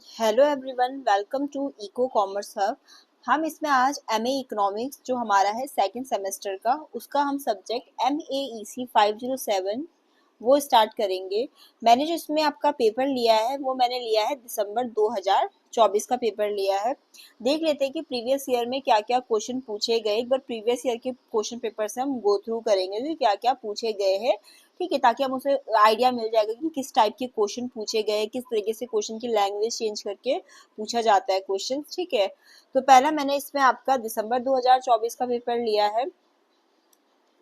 Hello everyone, welcome to Eco Commerce Hub. हम इसमें आज एमए इकोनॉमिक्स जो हमारा है सेकंड सेमेस्टर का, उसका हम सब्जेक्ट MEEC 507 वो स्टार्ट करेंगे। मैंने जो इसमें आपका पेपर लिया है वो मैंने लिया है दिसंबर 2024 का पेपर लिया है। देख लेते हैं कि प्रीवियस ईयर में क्या क्या क्वेश्चन पूछे गए। एक बार प्रीवियस ईयर के क्वेश्चन पेपर से हम गो थ्रू करेंगे कि क्या क्या पूछे गए हैं, ठीक है, ताकि हम उसे आइडिया मिल जाएगा कि किस टाइप के क्वेश्चन पूछे गए, किस तरीके से क्वेश्चन की लैंग्वेज चेंज करके पूछा जाता है क्वेश्चन, ठीक है। तो पहला मैंने इसमें आपका दिसंबर 2024 का पेपर लिया है।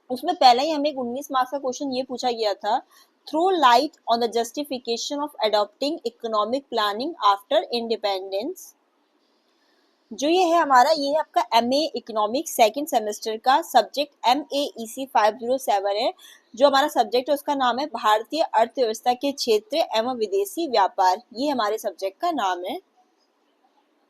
उसमें पहले ही हमें 19 मार्क्स का क्वेश्चन ये पूछा गया था, throw light on the justification of adopting economic planning after independence. जो ये है हमारा, ये है आपका एमए इकोनॉमिक्स सेकंड सेमेस्टर का सब्जेक्ट MEEC 507 है। जो हमारा सब्जेक्ट है उसका नाम है भारतीय अर्थव्यवस्था के क्षेत्र एवं विदेशी व्यापार। ये हमारे सब्जेक्ट का नाम है।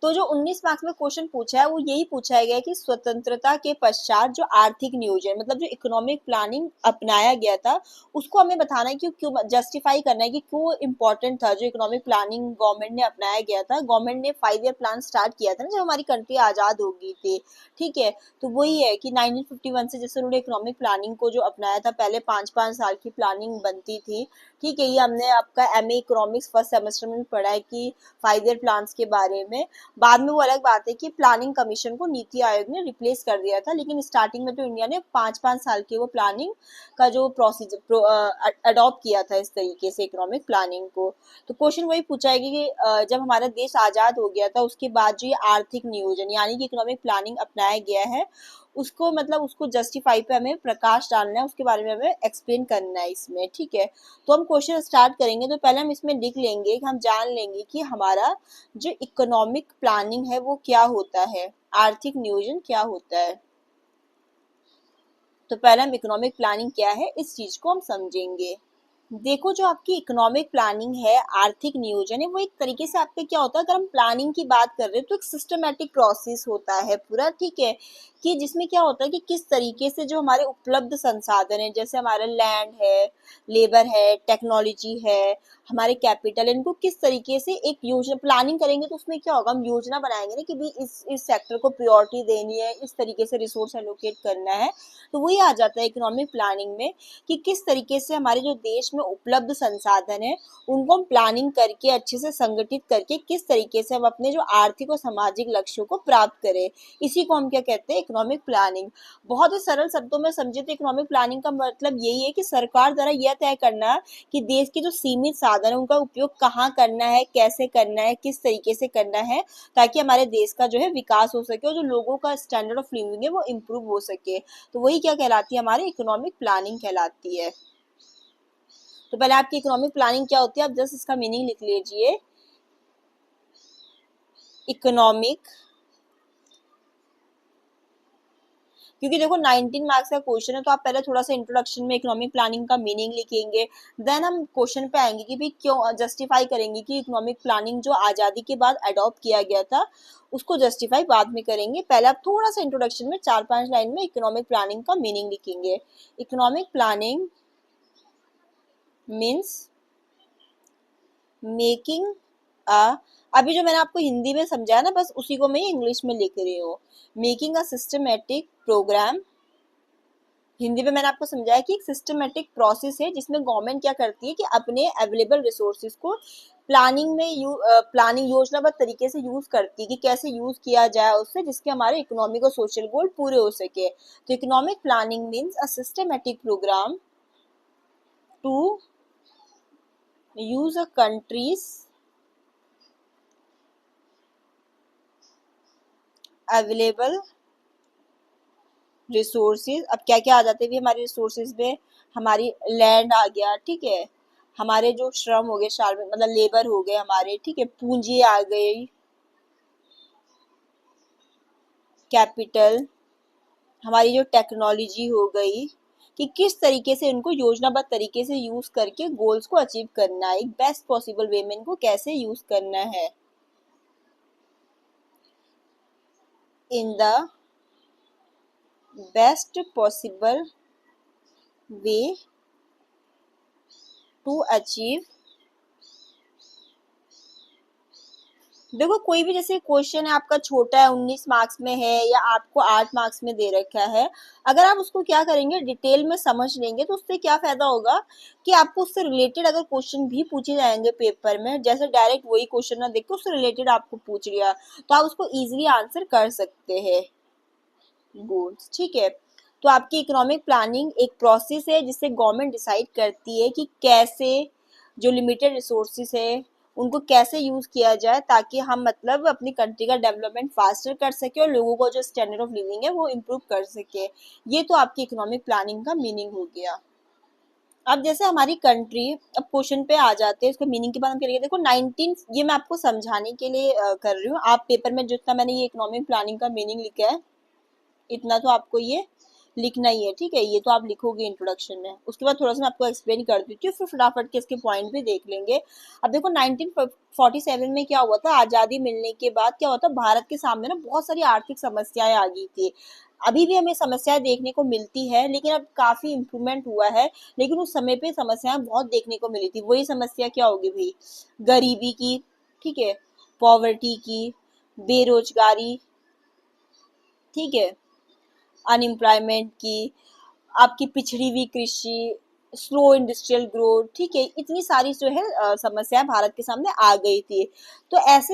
तो जो 19 मार्क्स में क्वेश्चन पूछा है वो यही पूछा गया है कि स्वतंत्रता के पश्चात जो आर्थिक नियोजन, मतलब जो इकोनॉमिक प्लानिंग अपनाया गया था, उसको हमें बताना है कि क्यों जस्टिफाई करना है कि क्यों इम्पोर्टेंट था। जो इकोनॉमिक प्लानिंग गवर्नमेंट ने अपनाया गया था, गवर्नमेंट ने 5 ईयर प्लान स्टार्ट किया था ना जब हमारी कंट्री आजाद हो गई थी, ठीक है। तो वही है कि 1951 से जैसे उन्होंने इकोनॉमिक प्लानिंग को जो अपनाया था, पहले 5-5 साल की प्लानिंग बनती थी, ठीक है। ये हमने आपका एमए इकोनॉमिक्स फर्स्ट सेमेस्टर में पढ़ा है कि 5 ईयर प्लान्स के बारे में। बाद में वो अलग बात है कि प्लानिंग कमीशन को नीति आयोग ने रिप्लेस कर दिया था, लेकिन स्टार्टिंग में तो इंडिया ने 5-5 साल के वो प्लानिंग का जो प्रोसीजर अडॉप्ट किया था इस तरीके से इकोनॉमिक प्लानिंग को। तो क्वेश्चन वही पूछा है कि जब हमारा देश आजाद हो गया था उसके बाद जो ये आर्थिक नियोजन यानी कि इकोनॉमिक प्लानिंग अपनाया गया है, उसको मतलब उसको जस्टिफाई पे हमें प्रकाश डालना है, उसके बारे में हमें एक्सप्लेन करना है इसमें, ठीक है। तो हम क्वेश्चन स्टार्ट करेंगे तो पहले हम इसमें लिख लेंगे कि हम जान लेंगे कि हमारा जो इकोनॉमिक प्लानिंग है वो क्या होता है, आर्थिक नियोजन क्या होता है। तो पहले हम इकोनॉमिक प्लानिंग क्या है इस चीज को हम समझेंगे। देखो, जो आपकी इकोनॉमिक प्लानिंग है, आर्थिक नियोजन है, वो एक तरीके से आपके क्या होता है, अगर हम प्लानिंग की बात कर रहे हैं तो एक सिस्टमेटिक प्रोसेस होता है पूरा, ठीक है। कि जिसमें क्या होता है कि किस तरीके से जो हमारे उपलब्ध संसाधन है, जैसे हमारा लैंड है, लेबर है, टेक्नोलॉजी है, हमारे कैपिटल, इनको किस तरीके से एक योजना प्लानिंग करेंगे तो उसमें क्या होगा, हम योजना बनाएंगे ना कि भी इस सेक्टर को प्रायोरिटी देनी है, इस तरीके से रिसोर्स एलोकेट करना है। तो वही आ जाता है इकोनॉमिक प्लानिंग में कि किस तरीके से हमारे जो देश में उपलब्ध संसाधन है उनको हम प्लानिंग करके अच्छे से संगठित करके किस तरीके से हम अपने जो आर्थिक और सामाजिक लक्ष्यों को प्राप्त करें, इसी को हम क्या कहते हैं, इकोनॉमिक प्लानिंग। बहुत ही सरल शब्दों में समझे तो इकोनॉमिक प्लानिंग का मतलब यही है कि सरकार द्वारा यह तय करना कि देश के जो सीमित साधन है उनका उपयोग कहाँ करना है, कैसे करना है, किस तरीके से करना है, ताकि हमारे देश का जो है विकास हो सके और जो लोगों का स्टैंडर्ड ऑफ लिविंग है वो इम्प्रूव हो सके। तो वही क्या कहलाती है, हमारी इकोनॉमिक प्लानिंग कहलाती है। तो पहले आपकी इकोनॉमिक प्लानिंग क्या होती है, आप जस्ट इसका मीनिंग लिख लीजिए। इकोनॉमिक, क्योंकि देखो 19 मार्क्स का क्वेश्चन है तो आप पहले थोड़ा सा इंट्रोडक्शन में इकोनॉमिक प्लानिंग का मीनिंग लिखेंगे, देन हम क्वेश्चन पे आएंगे कि भाई क्यों जस्टिफाई करेंगे कि इकोनॉमिक प्लानिंग जो आज़ादी के बाद अडॉप्ट किया गया था उसको जस्टिफाई बाद में करेंगे। पहले आप थोड़ा सा इंट्रोडक्शन में 4-5 लाइन में इकोनॉमिक प्लानिंग का मीनिंग लिखेंगे। Economic planning means making a, अभी जो मैंने आपको हिंदी में समझाया ना, बस उसी को मैं इंग्लिश में लिख रही हूँ। Making a systematic program, Hindi में मैंने आपको समझाया कि एक सिस्टमेटिक प्रोसेस है जिसमें गवर्नमेंट क्या करती है कि अपने अवेलेबल रिसोर्सेज को प्लानिंग में प्लानिंग योजनाबद्ध तरीके से यूज करती है कि कैसे यूज किया जाए उससे, जिसके हमारे इकोनॉमिक और सोशल गोल पूरे हो सके। तो economic planning means a systematic program to use a country's available resources. अब क्या क्या आ जाते हैं भी हमारे रिसोर्सेज में, हमारी लैंड आ गया, ठीक है, हमारे जो श्रम हो गए, श्रम मतलब लेबर हो गए हमारे, ठीक है, पूंजी आ गई, कैपिटल, हमारी जो टेक्नोलॉजी हो गई, कि किस तरीके से इनको योजनाबद्ध तरीके से यूज करके गोल्स को अचीव करना है, एक बेस्ट पॉसिबल वे में इनको कैसे यूज करना है, in the best possible way to achieve देखो कोई भी जैसे क्वेश्चन है आपका छोटा है, 19 मार्क्स में है या आपको 8 मार्क्स में दे रखा है, अगर आप उसको क्या करेंगे डिटेल में समझ लेंगे तो उससे क्या फायदा होगा कि आपको उससे रिलेटेड अगर क्वेश्चन भी पूछे जाएंगे पेपर में, जैसे डायरेक्ट वही क्वेश्चन ना देख के उससे रिलेटेड आपको पूछ लिया तो आप उसको इजीली आंसर कर सकते हैं। गोल्स, ठीक है। तो आपकी इकोनॉमिक प्लानिंग एक प्रोसेस है जिससे गवर्नमेंट डिसाइड करती है कि कैसे जो लिमिटेड रिसोर्सेज है उनको कैसे यूज किया जाए ताकि हम मतलब अपनी कंट्री का डेवलपमेंट फास्टर कर सके और लोगों को जो स्टैंडर्ड ऑफ लिविंग है वो इम्प्रूव कर सके। ये तो आपकी इकोनॉमिक प्लानिंग का मीनिंग हो गया। अब जैसे हमारी कंट्री, अब क्वेश्चन पे आ जाते हैं, इसके मीनिंग के बाद हम करेंगे। देखो 19, ये मैं आपको समझाने के लिए कर रही हूँ। आप पेपर में जितना मैंने ये इकोनॉमिक प्लानिंग का मीनिंग लिखा है इतना तो आपको ये लिखना ही है, ठीक है। ये तो आप लिखोगे इंट्रोडक्शन में, उसके बाद थोड़ा सा मैं आपको एक्सप्लेन कर देती हूँ, फिर फटाफट के इसके पॉइंट भी देख लेंगे। अब देखो 1947 में क्या हुआ था, आज़ादी मिलने के बाद क्या हुआ था, भारत के सामने ना बहुत सारी आर्थिक समस्याएं आ गई थी। अभी भी हमें समस्याएं देखने को मिलती है लेकिन अब काफी इम्प्रूवमेंट हुआ है। लेकिन उस समय पे समस्याएं बहुत देखने को मिली थी। वही समस्या क्या होगी भाई, गरीबी की, ठीक है, पॉवर्टी की, बेरोजगारी, ठीक है, अनएम्प्लॉयमेंट की, आपकी पिछड़ी हुई कृषि, स्लो इंडस्ट्रियल ग्रोथ, ठीक है, इतनी सारी जो है समस्याएं भारत के सामने आ गई थी। तो ऐसे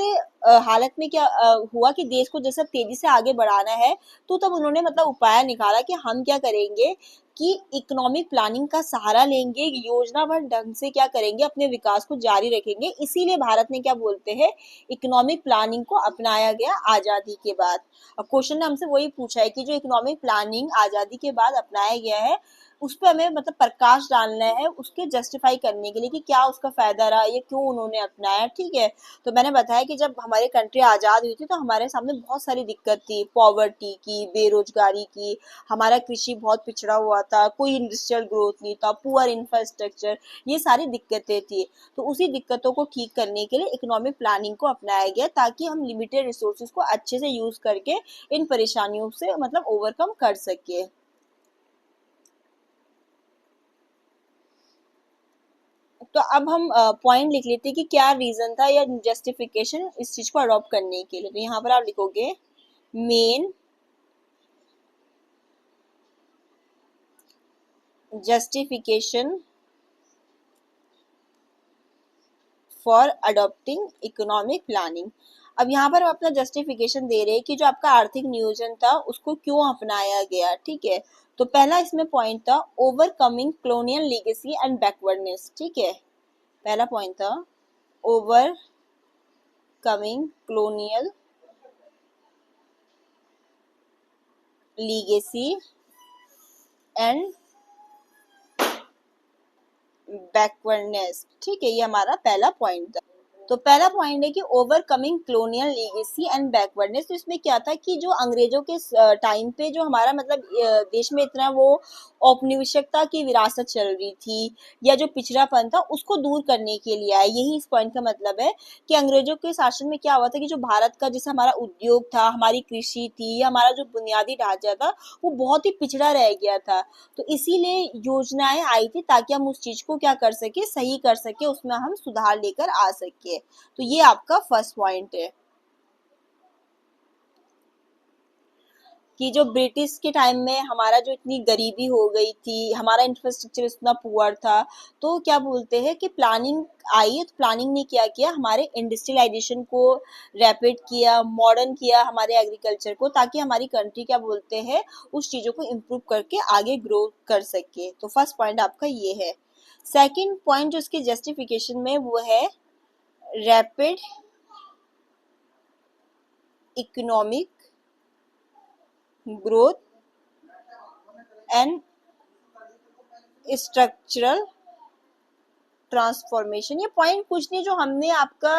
हालत में क्या हुआ कि देश को जैसे तेजी से आगे बढ़ाना है तो तब उन्होंने मतलब उपाय निकाला कि हम क्या करेंगे कि इकोनॉमिक प्लानिंग का सहारा लेंगे, योजनाबद्ध ढंग से क्या करेंगे, अपने विकास को जारी रखेंगे। इसीलिए भारत ने क्या बोलते हैं, इकोनॉमिक प्लानिंग को अपनाया गया आजादी के बाद। अब क्वेश्चन ने हमसे वही पूछा है कि जो इकोनॉमिक प्लानिंग आजादी के बाद अपनाया गया है उस पर हमें मतलब प्रकाश डालना है, उसके जस्टिफाई करने के लिए कि क्या उसका फायदा रहा, ये क्यों उन्होंने अपनाया, ठीक है। तो मैंने बताया कि जब हमारी कंट्री आजाद हुई थी तो हमारे सामने बहुत सारी दिक्कत थी, पॉवर्टी की, बेरोजगारी की, हमारा कृषि बहुत पिछड़ा हुआ था, कोई इंडस्ट्रियल ग्रोथ नहीं था, पुअर इंफ्रास्ट्रक्चर, ये सारी दिक्कतें थी। तो उसी दिक्कतों को ठीक करने के लिए इकोनॉमिक प्लानिंग को अपनाया गया ताकि हम लिमिटेड रिसोर्सेज को अच्छे से यूज करके इन परेशानियों से मतलब ओवरकम कर सके। तो अब हम पॉइंट लिख लेते हैं कि क्या रीजन था या जस्टिफिकेशन इस चीज को अडॉप्ट करने के लिए। तो यहाँ पर आप लिखोगे main justification for adopting economic planning. अब यहाँ पर हम अपना जस्टिफिकेशन दे रहे हैं कि जो आपका आर्थिक नियोजन था उसको क्यों अपनाया गया, ठीक है। तो पहला इसमें पॉइंट था overcoming colonial legacy and backwardness, ठीक है। पहला पॉइंट था overcoming colonial legacy and backwardness, ठीक है, ये हमारा पहला पॉइंट था। तो पहला पॉइंट है कि overcoming colonial legacy and backwardness. तो इसमें क्या था कि जो अंग्रेजों के टाइम पे जो हमारा मतलब देश में इतना वो औपनिवेशिकता की विरासत चल रही थी या जो पिछड़ापन था उसको दूर करने के लिए आया। यही इस पॉइंट का मतलब है कि अंग्रेजों के शासन में क्या हुआ था कि जो भारत का जैसे हमारा उद्योग था, हमारी कृषि थी या हमारा जो बुनियादी ढांचा था वो बहुत ही पिछड़ा रह गया था। तो इसीलिए योजनाएं आई थी ताकि हम उस चीज को क्या कर सके, सही कर सके, उसमें हम सुधार लेकर आ सके। तो ये आपका फर्स्ट पॉइंट है कि जो ब्रिटिश के टाइम में हमारा जो इतनी गरीबी हो गई थी, हमारा इंफ्रास्ट्रक्चर इतना पुअर था, तो क्या बोलते हैं कि प्लानिंग आई है। तो प्लानिंग ने क्या किया, हमारे इंडस्ट्रियलाइजेशन को रैपिड किया, मॉडर्न किया हमारे एग्रीकल्चर को, ताकि हमारी कंट्री क्या बोलते हैं उस चीज़ों को इम्प्रूव करके आगे ग्रो कर सके। तो फर्स्ट पॉइंट आपका ये है। सेकेंड पॉइंट जो इसके जस्टिफिकेशन में वो है rapid economic growth and structural transformation. ये पॉइंट कुछ नहीं, जो हमने आपका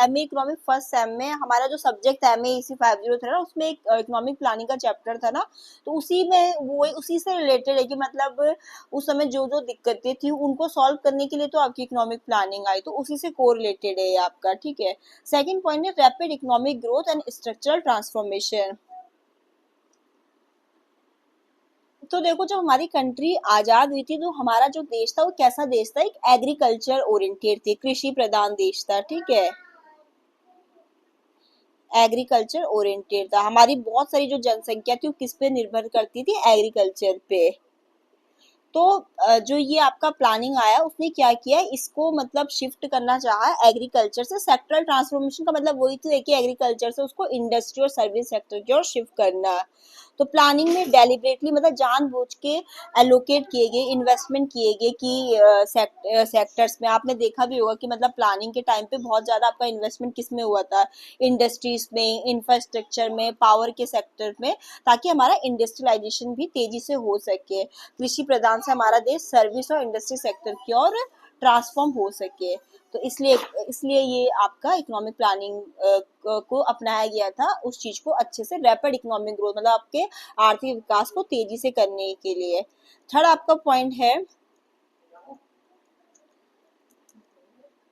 एमए इकोनॉमिक फर्स्ट सेम में हमारा जो सब्जेक्ट था एमए इसी 50 था ना, उसमें एक इकोनॉमिक प्लानिंग का चैप्टर था ना, तो उसी में वो उसी से रिलेटेड है कि मतलब उस समय जो जो दिक्कतें थी उनको सॉल्व करने के लिए तो आपकी इकोनॉमिक प्लानिंग आई, तो उसी से कोरिलेटेड है ये आपका, ठीक है। सेकेंड पॉइंट है rapid economic growth and structural transformation. तो देखो जब हमारी कंट्री आजाद हुई थी तो हमारा जो देश था वो कैसा देश था, एक एग्रीकल्चर ओरिएंटेड थी, कृषि प्रधान देश था, ठीक है। एग्रीकल्चर ओरिएंटेड था। हमारी बहुत सारी जो जनसंख्या थी वो किस पे निर्भर करती थी, एग्रीकल्चर पे। तो जो ये आपका प्लानिंग आया उसने क्या किया, इसको मतलब शिफ्ट करना चाहा एग्रीकल्चर से। सेक्टरल ट्रांसफॉर्मेशन का मतलब वही तो है कि एग्रीकल्चर से उसको इंडस्ट्री और सर्विस सेक्टर की ओर शिफ्ट करना। तो प्लानिंग में डेलिबरेटली मतलब जानबूझ के एलोकेट किए गए, इन्वेस्टमेंट किए गए कि सेक्टर्स में आपने देखा भी होगा कि मतलब प्लानिंग के टाइम पे बहुत ज्यादा आपका इन्वेस्टमेंट किस में हुआ था, इंडस्ट्रीज में, इंफ्रास्ट्रक्चर में, पावर के सेक्टर में, ताकि हमारा इंडस्ट्रियलाइजेशन भी तेजी से हो सके, कृषि प्रधान से हमारा देश सर्विस और इंडस्ट्री सेक्टर की ओर ट्रांसफॉर्म हो सके। तो इसलिए इसलिए ये आपका इकोनॉमिक प्लानिंग को अपनाया गया था, उस चीज को अच्छे से रैपिड इकोनॉमिक ग्रोथ मतलब आपके आर्थिक विकास को तेजी से करने के लिए। थर्ड आपका पॉइंट है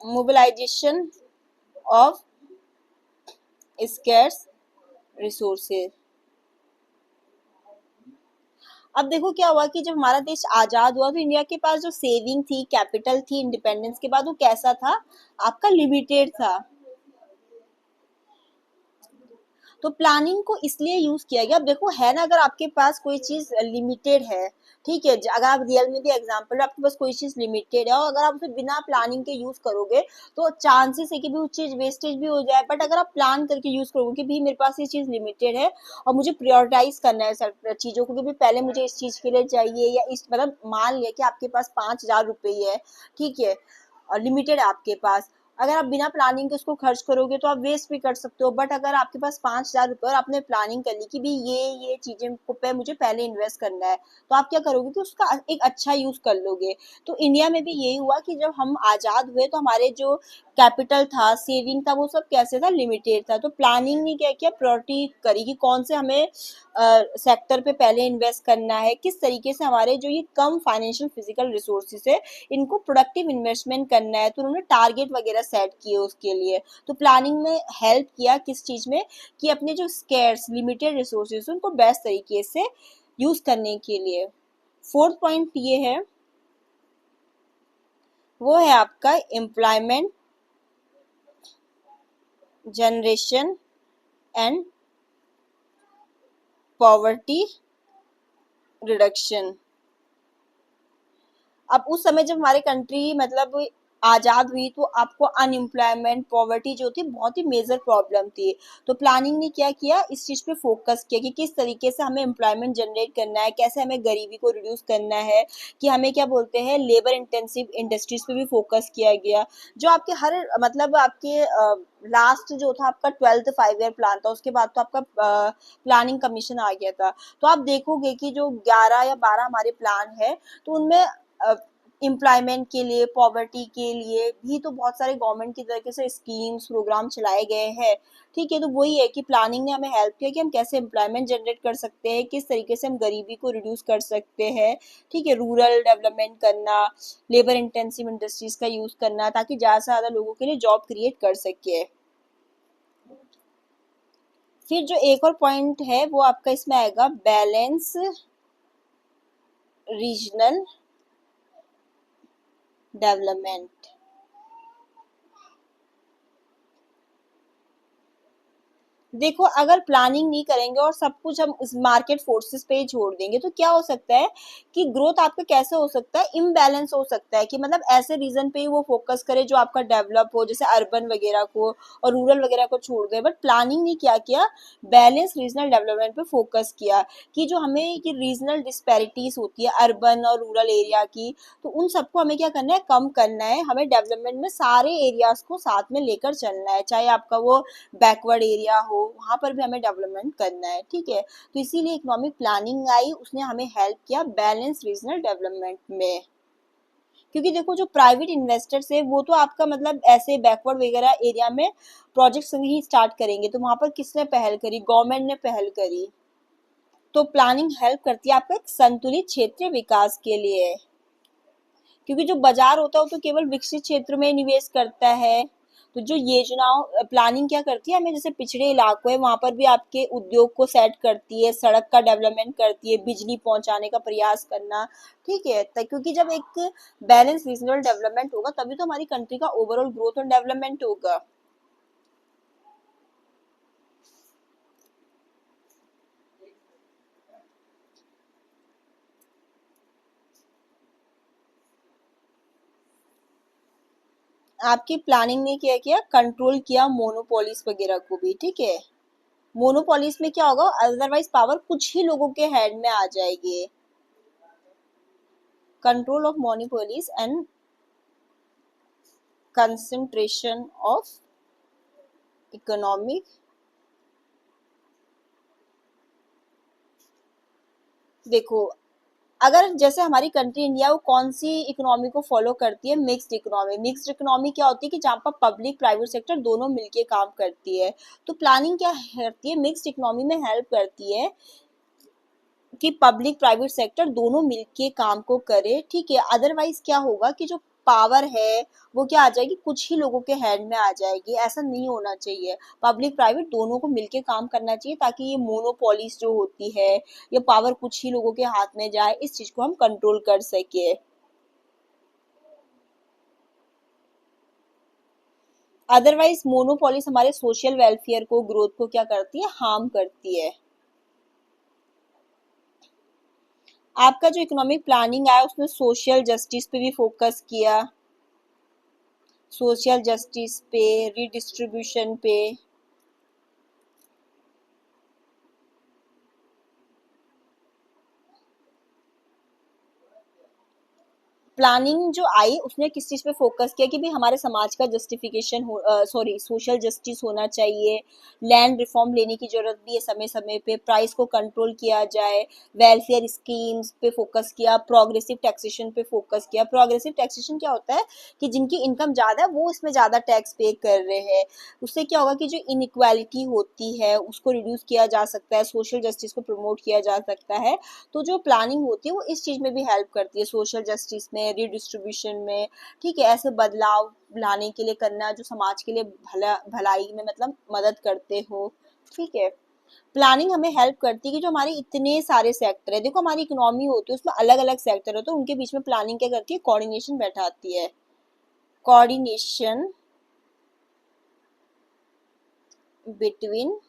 मोबिलाइजेशन ऑफ स्केर्स रिसोर्सेज। अब देखो क्या हुआ कि जब हमारा देश आजाद हुआ तो इंडिया के पास जो सेविंग थी, कैपिटल थी इंडिपेंडेंस के बाद, वो कैसा था, आपका लिमिटेड था। तो प्लानिंग को इसलिए यूज किया गया। अब देखो है ना, अगर आपके पास कोई चीज लिमिटेड है, ठीक है, अगर आप रियल में भी एग्जांपल, आपके पास कोई चीज लिमिटेड है और अगर आप उसे बिना प्लानिंग के यूज करोगे तो चांसेस है कि भी वो चीज वेस्टेज भी हो जाए। बट अगर आप प्लान करके यूज करोगे कि भी मेरे पास ये चीज लिमिटेड है और मुझे प्रायोरिटाइज करना है सर चीजों को, कि भी पहले मुझे इस चीज के लिए चाहिए, या इस मतलब मान लिया कि आपके पास 5,000 रुपये है, ठीक है, और लिमिटेड है आपके पास, अगर आप बिना प्लानिंग के उसको खर्च करोगे तो आप वेस्ट भी कर सकते हो। बट अगर आपके पास 5,000 रुपये और आपने प्लानिंग कर ली कि भी ये चीजें पे मुझे पहले इन्वेस्ट करना है, तो आप क्या करोगे कि उसका एक अच्छा यूज कर लोगे। तो इंडिया में भी यही हुआ कि जब हम आजाद हुए तो हमारे जो कैपिटल था, सेविंग था, वो सब कैसे था, लिमिटेड था। तो प्लानिंग ने क्या किया, प्रायोरिटी करी कि कौन से हमें सेक्टर पे पहले इन्वेस्ट करना है, किस तरीके से हमारे जो ये कम फाइनेंशियल फिजिकल रिसोर्सेज है इनको प्रोडक्टिव इन्वेस्टमेंट करना है। तो उन्होंने टारगेट वगैरह सेट किए उसके लिए। तो प्लानिंग में हेल्प किया किस चीज में, कि अपने जो स्केर्स लिमिटेड रिसोर्सेज उनको बेस्ट तरीके से यूज करने के लिए। फोर्थ पॉइंट ये है, वो है आपका employment generation and poverty reduction. अब उस समय जब हमारी कंट्री मतलब आजाद हुई तो आपको अनएम्प्लॉयमेंट, पॉवर्टी जो थी बहुत ही मेजर प्रॉब्लम थी। तो प्लानिंग ने क्या किया, इस चीज पे फोकस किया कि किस तरीके से हमें एम्प्लॉयमेंट जनरेट करना है, कैसे हमें गरीबी को रिड्यूस करना है, कि हमें क्या बोलते हैं लेबर इंटेंसिव इंडस्ट्रीज पे भी फोकस किया गया। जो आपके हर मतलब आपके लास्ट जो था आपका 12th 5 ईयर प्लान था, उसके बाद तो आपका प्लानिंग कमीशन आ गया था। तो आप देखोगे कि जो 11 या 12 हमारे प्लान है, तो उनमें एम्प्लॉयमेंट के लिए, पॉवर्टी के लिए भी तो बहुत सारे गवर्नमेंट की तरीके से स्कीम्स प्रोग्राम चलाए गए हैं। ठीक है, तो वही है कि प्लानिंग ने हमें हेल्प किया कि हम कैसे एम्प्लॉयमेंट जनरेट कर सकते हैं, किस तरीके से हम गरीबी को रिड्यूस कर सकते हैं, ठीक है, रूरल डेवलपमेंट करना, लेबर इंटेंसिव इंडस्ट्रीज का यूज करना, ताकि ज़्यादा से ज़्यादा लोगों के लिए जॉब क्रिएट कर सके। फिर जो एक और पॉइंट है वो आपका इसमें आएगा बैलेंस रीजनल डेवलपमेंट। देखो अगर प्लानिंग नहीं करेंगे और सब कुछ हम इस मार्केट फोर्सेस पे ही छोड़ देंगे तो क्या हो सकता है कि ग्रोथ आपका कैसे हो सकता है, इम्बैलेंस हो सकता है, कि मतलब ऐसे रीजन पे ही वो फोकस करे जो आपका डेवलप हो, जैसे अर्बन वगैरह को, और रूरल वगैरह को छोड़ दे। बट प्लानिंग ने क्या किया, बैलेंस रीजनल डेवलपमेंट पे फोकस किया, कि जो हमें की रीजनल डिस्पैरिटीज होती है अर्बन और रूरल एरिया की, तो उन सबको हमें क्या करना है, कम करना है। हमें डेवलपमेंट में सारे एरियाज को साथ में लेकर चलना है, चाहे आपका वो बैकवर्ड एरिया हो, वहां पर भी हमें डेवलपमेंट करना है। ठीक है, तो इसीलिए इकोनॉमिक प्लानिंग आई, उसने हमें हेल्प किया बैलेंस रीजनल डेवलपमेंट में। क्योंकि देखो जो प्राइवेट इन्वेस्टर्स है वो तो आपका मतलब ऐसे बैकवर्ड वगैरह एरिया में प्रोजेक्ट्स ही स्टार्ट करेंगे, तो वहां पर किसने पहल करी, गवर्नमेंट ने पहल करी। तो प्लानिंग हेल्प करती है आपका एक संतुलित क्षेत्रीय विकास के लिए। क्योंकि जो बाजार होता है वो तो केवल विकसित क्षेत्र में निवेश करता है। तो जो योजनाओं प्लानिंग क्या करती है, हमें जैसे पिछड़े इलाकों है वहां पर भी आपके उद्योग को सेट करती है, सड़क का डेवलपमेंट करती है, बिजली पहुंचाने का प्रयास करना। ठीक है, क्योंकि जब एक बैलेंस रीजनल डेवलपमेंट होगा तभी तो हमारी कंट्री का ओवरऑल ग्रोथ और डेवलपमेंट होगा। आपकी प्लानिंग ने क्या किया, कंट्रोल किया मोनोपोलिस वगैरह को भी, ठीक है। मोनोपोलिस में क्या होगा, अदरवाइज पावर कुछ ही लोगों के हैंड में आ जाएगी। Control of monopolies and concentration of economic. देखो, अगर जैसे हमारी कंट्री इंडिया, वो कौन सी इकोनॉमी को फॉलो करती है, मिक्स्ड इकोनॉमी। मिक्स्ड इकोनॉमी क्या होती है कि जहाँ पर पब्लिक प्राइवेट सेक्टर दोनों मिलके काम करती है। तो प्लानिंग क्या करती है, मिक्स्ड इकोनॉमी में हेल्प करती है कि पब्लिक प्राइवेट सेक्टर दोनों मिलके काम को करे, ठीक है। अदरवाइज क्या होगा कि जो पावर है वो क्या आ जाएगी, कुछ ही लोगों के हैंड में आ जाएगी। ऐसा नहीं होना चाहिए, पब्लिक प्राइवेट दोनों को मिलके काम करना चाहिए, ताकि ये मोनोपोलिस जो होती है, ये पावर कुछ ही लोगों के हाथ में जाए, इस चीज को हम कंट्रोल कर सके। अदरवाइज मोनोपोलिस हमारे सोशल वेलफेयर को, ग्रोथ को क्या करती है, हार्म करती है। आपका जो इकोनॉमिक प्लानिंग आया उसने सोशल जस्टिस पे भी फोकस किया, सोशल जस्टिस पे, रिडिस्ट्रीब्यूशन पे। प्लानिंग जो आई उसने किस चीज पे फोकस किया कि भाई हमारे समाज का जस्टिफिकेशन हो, सॉरी, सोशल जस्टिस होना चाहिए। लैंड रिफॉर्म लेने की जरूरत भी है समय समय पे, प्राइस को कंट्रोल किया जाए, वेलफेयर स्कीम्स पे फोकस किया, प्रोग्रेसिव टैक्सेशन पे फोकस किया। प्रोग्रेसिव टैक्सेशन क्या होता है कि जिनकी इनकम ज्यादा है वो इसमें ज्यादा टैक्स पे कर रहे हैं। उससे क्या होगा कि जो इनइक्वालिटी होती है उसको रिड्यूस किया जा सकता है, सोशल जस्टिस को प्रमोट किया जा सकता है। तो जो प्लानिंग होती है वो इस चीज में भी हेल्प करती है, सोशल जस्टिस में, रिडिस्ट्रीब्यूशन में, ठीक है। ऐसे बदलाव लाने के लिए करना जो समाज के लिए भलाई में मतलब मदद करते हो, ठीक है। प्लानिंग हमें हेल्प करती है कि जो हमारे इतने सारे सेक्टर है, देखो हमारी इकोनॉमी होती है उसमें अलग अलग सेक्टर होते हैं, उनके बीच में प्लानिंग क्या करती है, कोऑर्डिनेशन बैठाती है। कोऑर्डिनेशन बिटवीन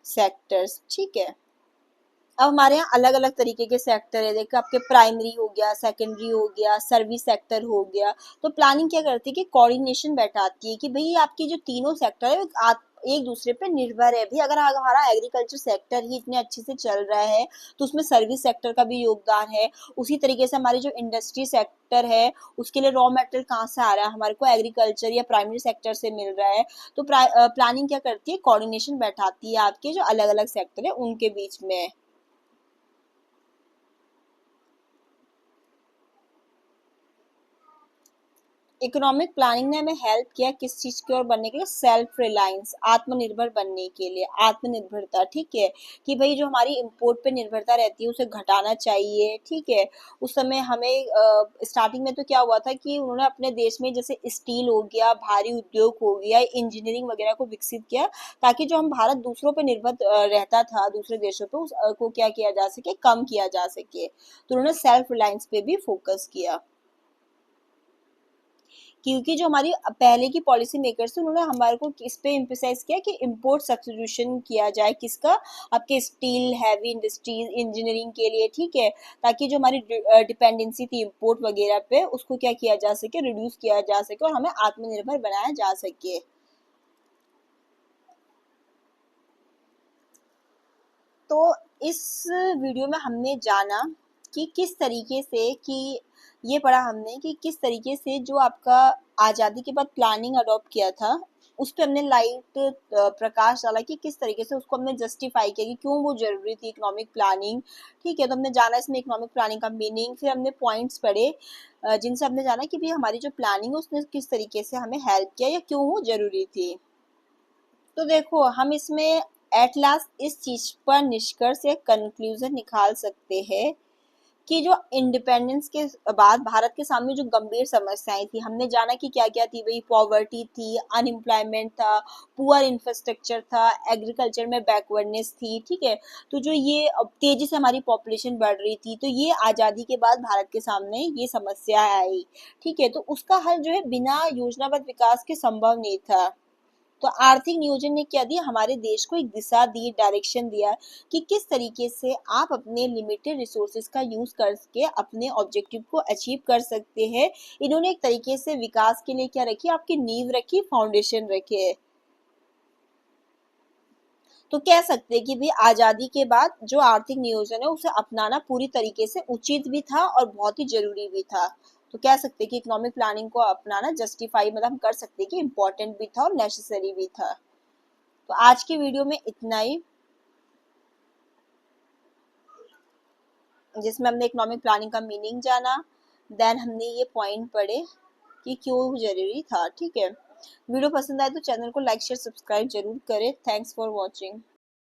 सेक्टर्स, ठीक है। अब हमारे यहाँ अलग अलग तरीके के सेक्टर है, देखो आपके प्राइमरी हो गया, सेकेंडरी हो गया, सर्विस सेक्टर हो गया। तो प्लानिंग क्या करती है कि कोऑर्डिनेशन बैठाती है कि भाई आपकी जो तीनों सेक्टर है आप एक दूसरे पे निर्भर है भी। अगर हमारा एग्रीकल्चर सेक्टर ही इतने अच्छे से चल रहा है तो उसमें सर्विस सेक्टर का भी योगदान है। उसी तरीके से हमारी जो इंडस्ट्री सेक्टर है उसके लिए रॉ मटेरियल कहाँ से आ रहा है, हमारे को एग्रीकल्चर या प्राइमरी सेक्टर से मिल रहा है। तो प्लानिंग क्या करती है, कोऑर्डिनेशन बैठाती है आपके जो अलग अलग सेक्टर है उनके बीच में। इकोनॉमिक प्लानिंग ने हमें हेल्प किया किस चीज की ओर बनने के लिए, सेल्फ रिलायंस, आत्मनिर्भर बनने के लिए। आत्मनिर्भरता, ठीक है, कि भाई जो हमारी इंपोर्ट पे निर्भरता रहती है उसे घटाना चाहिए, ठीक है। उस समय हमें स्टार्टिंग में तो क्या हुआ था कि उन्होंने अपने देश में जैसे स्टील हो गया, भारी उद्योग हो गया, इंजीनियरिंग वगैरह को विकसित किया, ताकि जो हम भारत दूसरों पे निर्भर रहता था, दूसरे देशों पे, को क्या किया जा सके, कम किया जा सके। तो उन्होंने सेल्फ रिलायंस पे भी फोकस किया, क्योंकि जो हमारी पहले की पॉलिसी मेकर्स थे उन्होंने हमारे को इस पे इम्फेसाइज किया कि इंपोर्ट सब्स्टिट्यूशन किया जाए, किसका, आपके स्टील, हैवी इंडस्ट्रीज, इंजीनियरिंग के लिए, ठीक है। ताकि जो हमारी डिपेंडेंसी थी इंपोर्ट वगैरह पे उसको क्या किया जा सके, रिड्यूस किया जा सके और हमें आत्मनिर्भर बनाया जा सके। तो इस वीडियो में हमने जाना कि किस तरीके से, कि ये पढ़ा हमने कि किस तरीके से जो आपका आज़ादी के बाद प्लानिंग अडॉप्ट किया था उस पर हमने लाइट प्रकाश डाला कि किस तरीके से उसको हमने जस्टिफाई किया कि क्यों वो जरूरी थी इकोनॉमिक प्लानिंग, ठीक है। तो हमने जाना इसमें इकोनॉमिक प्लानिंग का मीनिंग, फिर हमने पॉइंट्स पढ़े जिनसे हमने जाना कि भाई हमारी जो प्लानिंग है उसने किस तरीके से हमें हेल्प किया या क्यों वो जरूरी थी। तो देखो हम इसमें एट लास्ट इस चीज पर निष्कर्ष या कंक्लूजन निकाल सकते हैं कि जो इंडिपेंडेंस के बाद भारत के सामने जो गंभीर समस्याएं थी, हमने जाना कि क्या क्या थी, वही पॉवर्टी थी, अनएम्प्लॉयमेंट था, पुअर इंफ्रास्ट्रक्चर था, एग्रीकल्चर में बैकवर्डनेस थी, ठीक है। तो जो ये अब तेजी से हमारी पॉपुलेशन बढ़ रही थी, तो ये आज़ादी के बाद भारत के सामने ये समस्या आई, ठीक है। तो उसका हल जो है बिना योजनाबद्ध विकास के संभव नहीं था। तो आर्थिक नियोजन ने क्या दिया, हमारे देश को एक दिशा दी, डायरेक्शन दिया कि किस तरीके से आप अपने लिमिटेड रिसोर्सेज का यूज करके अपने ऑब्जेक्टिव को अचीव कर सकते हैं। इन्होंने एक तरीके से विकास के लिए क्या रखी, आपकी नींव रखी, फाउंडेशन रखे। तो कह सकते हैं कि भी आजादी के बाद जो आर्थिक नियोजन है उसे अपनाना पूरी तरीके से उचित भी था और बहुत ही जरूरी भी था। तो कह सकते हैं कि इकोनॉमिक प्लानिंग को अपनाना जस्टिफाई, मतलब हम कर सकते हैं कि इम्पोर्टेंट भी था और नेसेसरी भी था। तो आज की वीडियो में इतना ही, जिसमें हमने इकोनॉमिक प्लानिंग का मीनिंग जाना, देन हमने ये पॉइंट पढ़े कि क्यों जरूरी था। ठीक है, वीडियो पसंद आए तो चैनल को लाइक शेयर सब्सक्राइब जरूर करें। Thanks for watching.